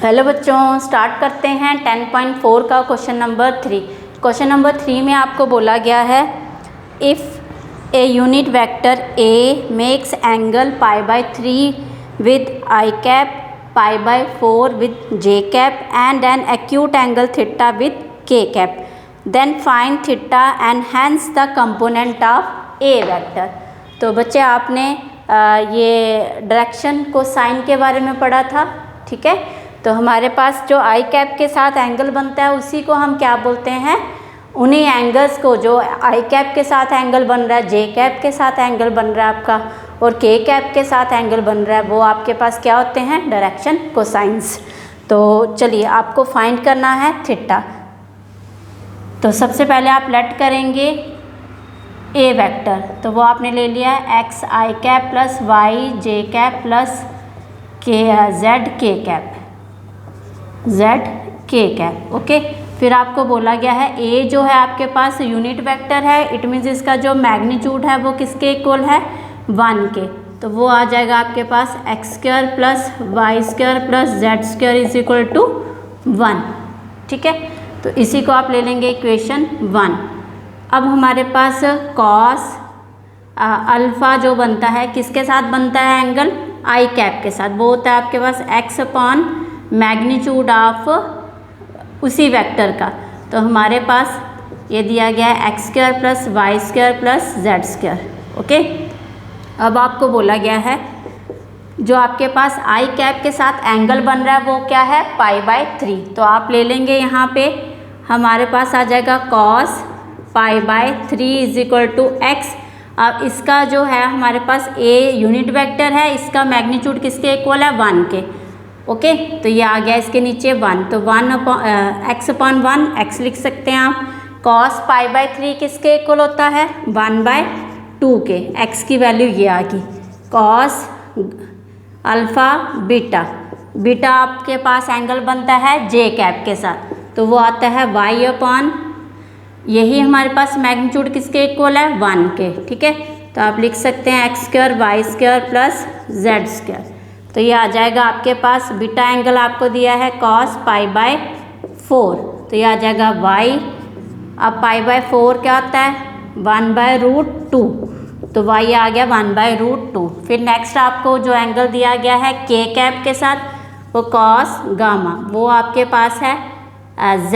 Hello बच्चों, start करते हैं 10.4 का क्वेश्चन नंबर 3। क्वेश्चन नंबर 3 में आपको बोला गया है if a unit vector A makes angle π/3 with I cap, π/4 with J cap and an acute angle theta with K cap, then find theta and hence the component of A vector. तो बच्चे आपने ये direction को sign के बारे में पढ़ा था, ठीक है। तो हमारे पास जो आई कैप के साथ एंगल बनता है उसी को हम क्या बोलते हैं, उन्हीं एंगल्स को जो आई कैप के साथ एंगल बन रहा है, जे कैप के साथ एंगल बन रहा है आपका और के कैप के साथ एंगल बन रहा है, वो आपके पास क्या होते हैं, डायरेक्शन कोसाइंस। तो चलिए आपको फाइंड करना है थीटा। तो सबसे पहले आप लेट करेंगे ए वेक्टर, तो वो आपने ले लिया है एक्स आई कैप प्लस वाई जे कैप प्लस के जेड के कैप, जेड के कैप, ओके। फिर आपको बोला गया है ए जो है आपके पास यूनिट वेक्टर है, इट मीन्स इसका जो मैग्नीट्यूड है वो किसके इक्वल है, 1 के। तो वो आ जाएगा आपके पास X square plus Y square plus Z square is equal to 1, ठीक है। तो इसी को आप ले लेंगे इक्वेशन 1। अब हमारे पास कॉस अल्फ़ा जो बनता है किसके साथ बनता है एंगल, आई कैप के साथ, वो होता है आपके पास एक्स अपॉन मैग्नीट्यूड ऑफ उसी वेक्टर का। तो हमारे पास ये दिया गया है x square plus Y square plus Z square, okay. अब आपको बोला गया है जो आपके पास आई कैप के साथ एंगल बन रहा है वो क्या है, π/3। तो आप ले लेंगे यहाँ पे हमारे पास आ जाएगा cos π/3 is equal to X. अब इसका जो है हमारे पास ए यूनिट वेक्टर है, इसका मैग्नीट्यूड किसके इक्वल है, 1 के, ओके। तो ये आ गया इसके नीचे 1, तो 1 एक्स अपॉन 1 एक्स लिख सकते हैं आप। कॉस π/3 किसके इक्वल होता है, 1/2 के, एक्स की वैल्यू ये आ गई। कॉस अल्फ़ा बीटा, बीटा आपके पास एंगल बनता है जे कैप के साथ, तो वो आता है वाई अपॉन, यही हमारे पास मैग्नीट्यूड किसके इक्वल है, 1 के, ठीक है। तो आप लिख सकते हैं x square y square plus Z square. तो ये आ जाएगा आपके पास बीटा एंगल आपको दिया है कॉस π/4, तो ये आ जाएगा y। अब π/4 क्या होता है, 1/√2, तो y आ गया 1/√2। फिर नेक्स्ट आपको जो एंगल दिया गया है के कैप के साथ, वो कॉस गामा, वो आपके पास है z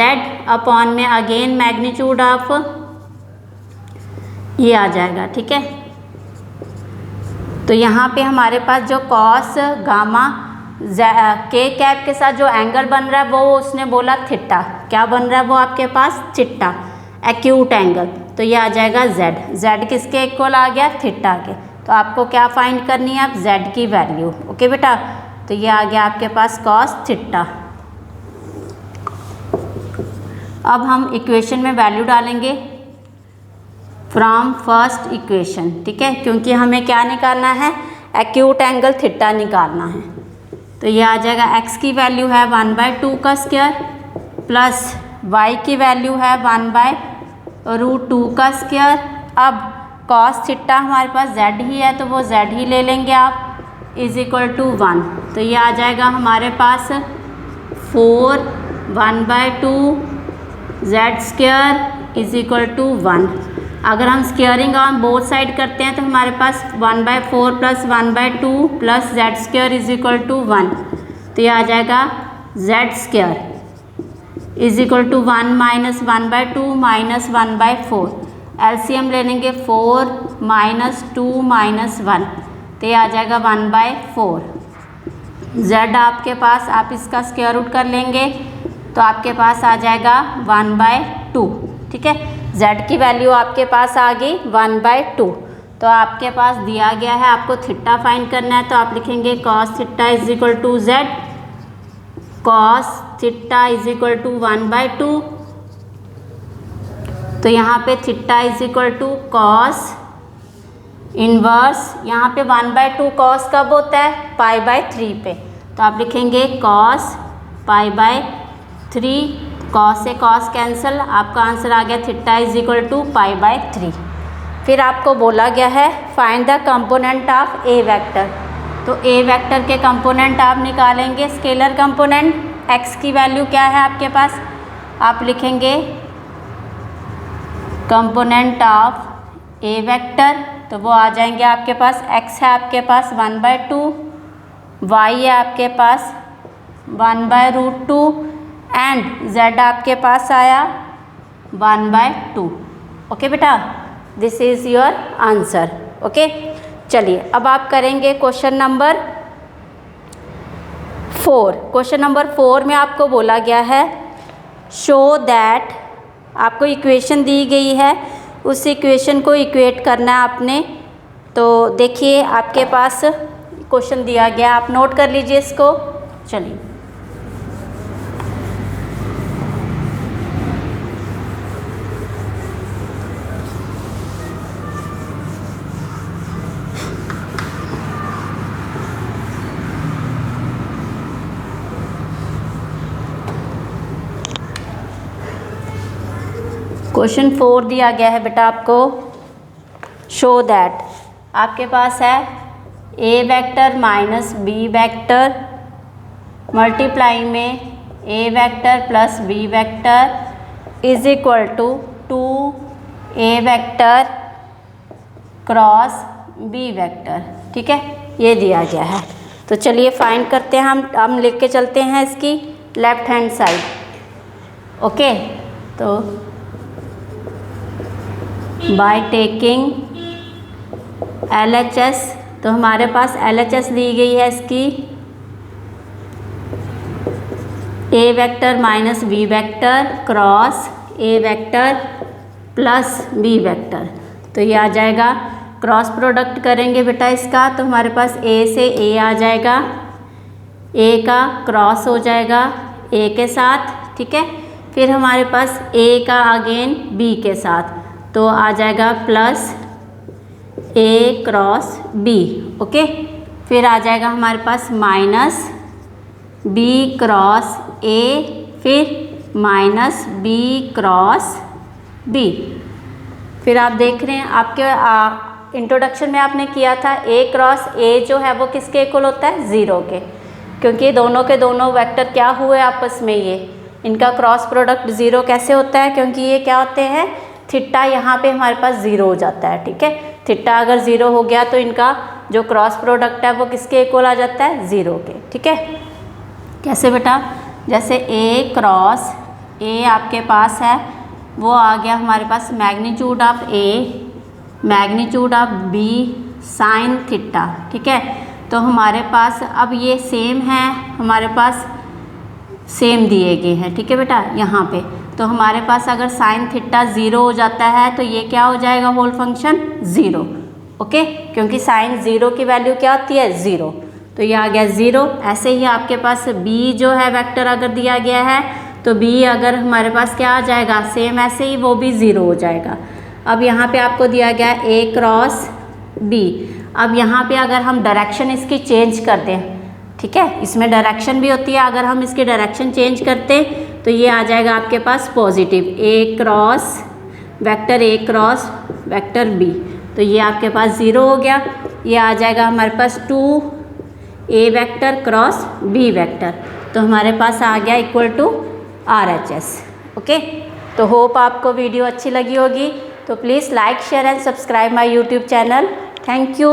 अपॉन में अगेन मैग्नीट्यूड ऑफ, ये आ जाएगा, ठीक है। तो यहाँ पे हमारे पास जो कॉस गामा के कैप के साथ जो एंगल बन रहा है वो उसने बोला थीटा, क्या बन रहा है वो आपके पास थीटा, एक्यूट एंगल। तो ये आ जाएगा z, z किसके इक्वल आ गया, थीटा के। तो आपको क्या फाइंड करनी है, आप z की वैल्यू, ओके बेटा। तो ये आ गया आपके पास कॉस थीटा। अब हम इक्वेशन में वैल्यू डालेंगे फ्रॉम फर्स्ट इक्वेशन, ठीक है, क्योंकि हमें क्या निकालना है, एक्यूट एंगल थीटा निकालना है। तो ये आ जाएगा x की वैल्यू है 1/2 का स्क्वायर प्लस y की वैल्यू है 1/√2 का स्क्वायर। अब कॉस थीटा हमारे पास z ही है, तो वो z ही ले लेंगे आप, इज इक्वल टू 1। तो ये आ जाएगा हमारे पास 4 1/2 z square is equal to 1। अगर हम स्क्वेयरिंग ऑन बोथ साइड करते हैं तो हमारे पास 1/4 plus 1/2 plus Z square is equal to 1। तो ये आ जाएगा z square is equal to 1 minus 1/2 minus 1/4। LCM ले लेंगे 4 माइनस 2 माइनस 1, तो ये आ जाएगा 1/4। जेड आपके पास आप इसका स्क्वायर रूट कर लेंगे तो आपके पास आ जाएगा 1/2, ठीक है। z की वैल्यू आपके पास आ गई 1/2। तो आपके पास दिया गया है आपको थीटा फाइंड करना है, तो आप लिखेंगे cos theta is equal to z, cos theta is equal to 1/2। तो यहाँ पे theta is equal to cos inverse, यहाँ पे 1/2 कॉस कब होता है, π/3 पे, तो आप लिखेंगे कॉस π/3, कॉस से कॉस कैंसिल, आपका आंसर आ गया थीटा इज इक्वल टू π/3। फिर आपको बोला गया है find the component of A vector. तो ए वेक्टर के कंपोनेंट आप निकालेंगे, स्केलर कंपोनेंट एक्स की वैल्यू क्या है आपके पास, आप लिखेंगे कंपोनेंट ऑफ ए वेक्टर, तो वो आ जाएंगे आपके पास, एक्स है आपके पास 1/2, वाई है आपके पास 1/√2 एंड जेड आपके पास आया 1/2। ओके बेटा, this is your answer. Okay, चलिए अब आप करेंगे क्वेश्चन नंबर 4। क्वेश्चन नंबर 4 में आपको बोला गया है शो दैट, आपको इक्वेशन दी गई है, उस इक्वेशन को इक्वेट करना है आपने। तो देखिए आपके पास क्वेश्चन दिया गया, आप नोट कर लीजिए इसको। चलिए क्वेश्चन 4 दिया गया है बेटा आपको, शो दैट, आपके पास है A vector minus B vector multiply में A vector plus B vector is equal to 2 A vector cross B vector. ठीक है, ये दिया गया है। तो चलिए फाइंड करते हैं, हम लिख के चलते हैं इसकी लेफ्ट हैंड साइड। ओके, तो बाय टेकिंग LHS, तो हमारे पास LHS दी गई है इसकी A vector minus B vector cross A vector plus B vector. तो ये आ जाएगा, क्रॉस प्रोडक्ट करेंगे बेटा इसका, तो हमारे पास ए से ए आ जाएगा, ए का क्रॉस हो जाएगा ए के साथ। ठीक है, फिर हमारे पास ए का अगेन बी के साथ, तो आ जाएगा प्लस ए क्रॉस बी। ओके, फिर आ जाएगा हमारे पास माइनस बी क्रॉस ए, फिर माइनस बी क्रॉस बी। फिर आप देख रहे हैं आपके इंट्रोडक्शन में आपने किया था ए क्रॉस ए जो है वो किसके इक्वल होता है, 0 के, क्योंकि दोनों के दोनों वेक्टर क्या हुए आपस में, ये इनका क्रॉस प्रोडक्ट 0 कैसे होता है, क्योंकि ये क्या होते हैं, थीटा यहाँ पे हमारे पास 0 हो जाता है। ठीक है, थीटा अगर 0 हो गया तो इनका जो क्रॉस प्रोडक्ट है वो किसके इक्वल आ जाता है, 0 के। ठीक है, कैसे बेटा, जैसे ए क्रॉस ए आपके पास है, वो आ गया हमारे पास magnitude of A magnitude of B sine theta. ठीक है, तो हमारे पास अब ये सेम है, हमारे पास सेम दिए गए हैं। ठीक है बेटा, यहाँ पे तो हमारे पास अगर साइन थीटा 0 हो जाता है तो ये क्या हो जाएगा, होल फंक्शन 0। ओके, क्योंकि साइन 0 की वैल्यू क्या होती है, 0, तो ये आ गया 0। ऐसे ही आपके पास बी जो है वेक्टर अगर दिया गया है तो बी अगर हमारे पास क्या आ जाएगा, सेम ऐसे ही वो भी 0 हो जाएगा। अब यहाँ पे आपको दिया गया ए क्रॉस बी, अब यहाँ पे अगर हम डायरेक्शन इसकी चेंज कर दें, ठीक है, इसमें डायरेक्शन भी होती है, अगर हम इसकी डायरेक्शन चेंज करते तो ये आ जाएगा आपके पास पॉजिटिव ए क्रॉस वेक्टर बी, तो ये आपके पास 0 हो गया। ये आ जाएगा हमारे पास 2 A vector cross B vector, तो हमारे पास आ गया इक्वल टू RHS। ओके, तो होप आपको वीडियो अच्छी लगी होगी, तो please like share and subscribe my YouTube channel. Thank you.